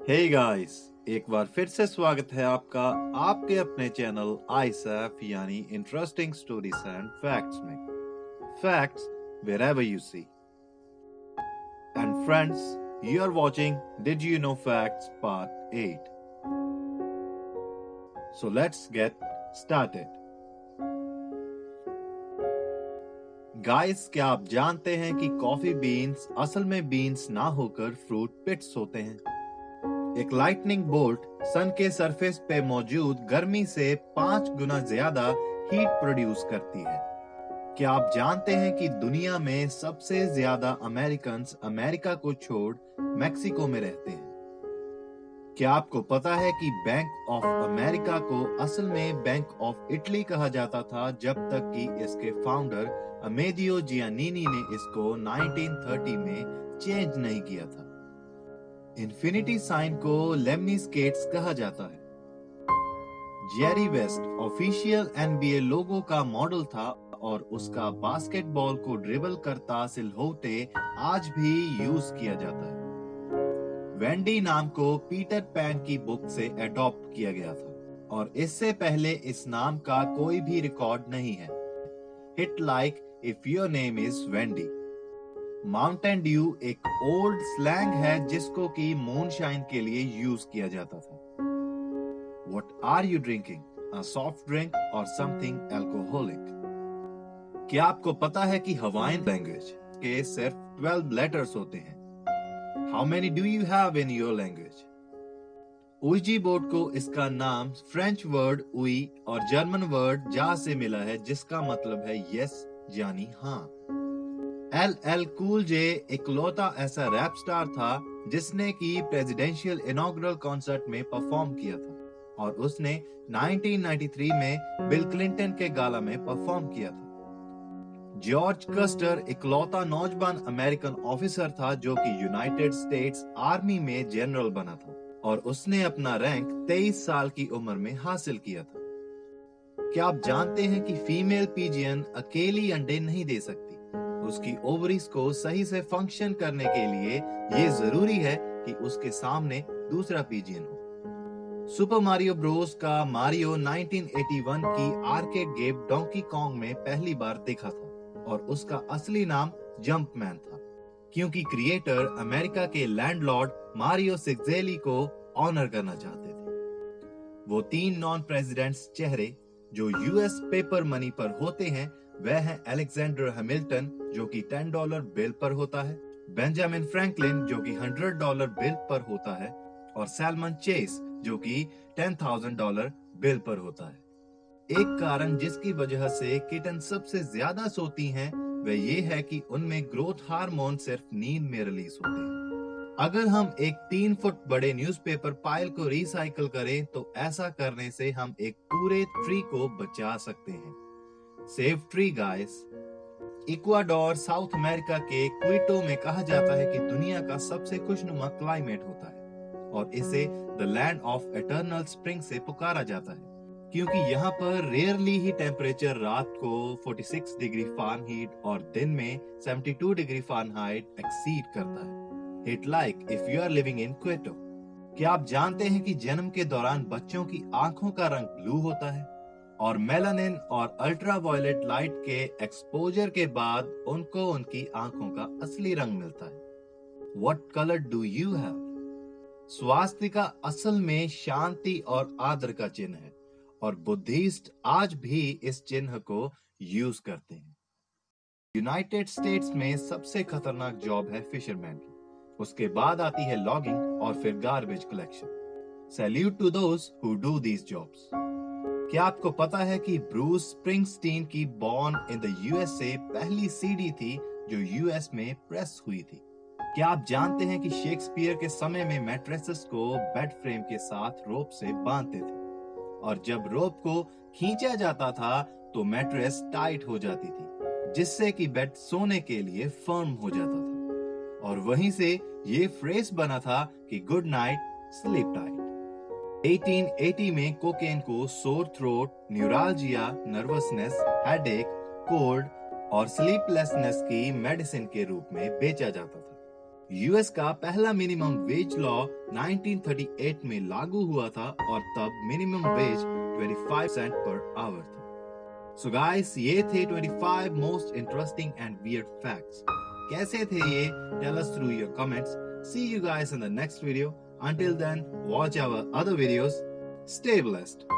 Hey guys, एक बार फिर से स्वागत है आपका आपके अपने चैनल आईसैफ यानी इंटरेस्टिंग स्टोरीज एंड फैक्ट्स में। Facts wherever you see. And friends, you are watching Did You Know Facts Part 8. So let's get started. Guys, क्या आप जानते हैं कि कॉफी बीन्स असल में बीन्स ना होकर फ्रूट पिट्स होते हैं? एक लाइटनिंग बोल्ट सन के सरफेस पे मौजूद गर्मी से 5 गुना ज्यादा हीट प्रोड्यूस करती है। क्या आप जानते हैं कि दुनिया में सबसे ज्यादा अमेरिकन्स अमेरिका को छोड़ मैक्सिको में रहते हैं? क्या आपको पता है कि बैंक ऑफ अमेरिका को असल में बैंक ऑफ इटली कहा जाता था जब तक कि इसके फाउंडर अमेदियो जियानिनी ने इसको 1930 में चेंज नहीं किया था। इन्फिनिटी साइन को लेमनीस्केट्स कहा जाता है। जेरी वेस्ट ऑफिशियल एनबीए लोगो का मॉडल था और उसका बास्केटबॉल को ड्रिबल करता सिलहोटे आज भी यूज किया जाता है। वेंडी नाम को पीटर पैन की बुक से अडॉप्ट किया गया था और इससे पहले इस नाम का कोई भी रिकॉर्ड नहीं है। Hit like if your name is Wendy. Mountain Dew एक ओल्ड स्लैंग है जिसको कि मूनशाइन के लिए यूज किया जाता था। What are you drinking? A soft drink or something alcoholic? क्या आपको पता है कि हवाइन लैंग्वेज के सिर्फ 12 लेटर्स होते हैं? How many do you have in your language? Ouija board को इसका नाम फ्रेंच वर्ड उई और जर्मन वर्ड जा से मिला है जिसका मतलब है यस यानी हाँ। LL कूल जे इकलौता ऐसा रैप स्टार था जिसने की प्रेसिडेंशियल इनॉग्रल कॉन्सर्ट में परफॉर्म किया था और उसने 1993 में बिल क्लिंटन के गाला में परफॉर्म किया था। जॉर्ज कस्टर इकलौता नौजवान अमेरिकन ऑफिसर था जो कि यूनाइटेड स्टेट्स आर्मी में जनरल बना था और उसने अपना रैंक 23 साल की उम्र में हासिल किया था। क्या आप जानते हैं कि फीमेल पीजियन अकेली अंडे नहीं दे सकती? उसकी ओवरीज को सही से फंक्शन करने के लिए ये जरूरी है कि उसके सामने दूसरा पीजियन हो। सुपर मारियो ब्रोस का मारियो 1981 की आर्केड गेम डोंकी कॉन्ग में पहली बार देखा था और उसका असली नाम जंपमैन था क्योंकि क्रिएटर अमेरिका के लैंडलॉर्ड मारियो सिग्जेली को ऑनर करना चाहते थे। वो 3 नॉन प्रेसिडेंट्स चेहरे जो यूएस पेपर मनी पर होते हैं वह है अलेक्जेंडर हैमिल्टन जो कि $10 बिल पर होता है, बेंजामिन फ्रैंकलिन जो कि $100 बिल पर होता है और सैलमन चेस जो कि $10,000 बिल पर होता है। एक कारण जिसकी वजह से किटन सबसे ज्यादा सोती हैं वह ये है कि उनमें ग्रोथ हार्मोन सिर्फ नींद में रिलीज होते हैं। अगर हम एक 3 फुट बड़े न्यूज़पेपर पाइल को रिसाइकल करें तो ऐसा करने से हम एक पूरे ट्री को बचा सकते हैं। Save tree guys. Ecuador south America के क्विटो में कहा जाता है कि दुनिया का सबसे खुशनुमा क्लाइमेट होता है और इसे the land of eternal spring से पुकारा जाता है क्योंकि यहाँ पर रेयरली ही टेम्परेचर रात को 46 डिग्री फ़ारेनहाइट और दिन में 72 डिग्री फ़ारेनहाइट एक्सीड करता है। Hit like if you are living in Quito. क्या आप जानते हैं कि जन्म के दौरान बच्चों की आंखों का रंग ब्लू होता है और मेलानिन और अल्ट्रावायलेट लाइट के एक्सपोजर के बाद उनको उनकी आंखों का असली रंग मिलता है। What color do you have? Swastika असल में शांति और आदर का चिन्ह है और बुद्धिस्ट आज भी इस चिन्ह को यूज करते हैं। यूनाइटेड स्टेट्स में सबसे खतरनाक जॉब है फिशरमैन की, उसके बाद आती है लॉगिंग और फिर garbage collection. Salute to those who do these jobs. क्या आपको पता है कि ब्रूस स्प्रिंगस्टीन की बॉर्न इन द यूएसए पहली सीडी थी जो यूएस में प्रेस हुई थी? क्या आप जानते हैं कि शेक्सपियर के समय में मैट्रेसेस को बेड फ्रेम के साथ रोप से बांधते थे और जब रोप को खींचा जाता था तो मैट्रेस टाइट हो जाती थी जिससे कि बेड सोने के लिए फर्म हो जाता था और वहीं से ये फ्रेज बना था कि गुड नाइट स्लीप टाइट। 1880 में कोकेन को sore throat, neuralgia, nervousness, headache, cold और स्लीपलेसनेस की मेडिसिन के रूप में बेचा जाता था। यूएस का पहला मिनिमम वेज लॉ 1938 में लागू हुआ था और तब minimum wage 25 cent per hour था। सो गाइस, ये थे 25 most interesting and weird facts. कैसे थे ये? Tell us through your comments. See you guys in the next video. Until then, watch our other videos. Stay blessed.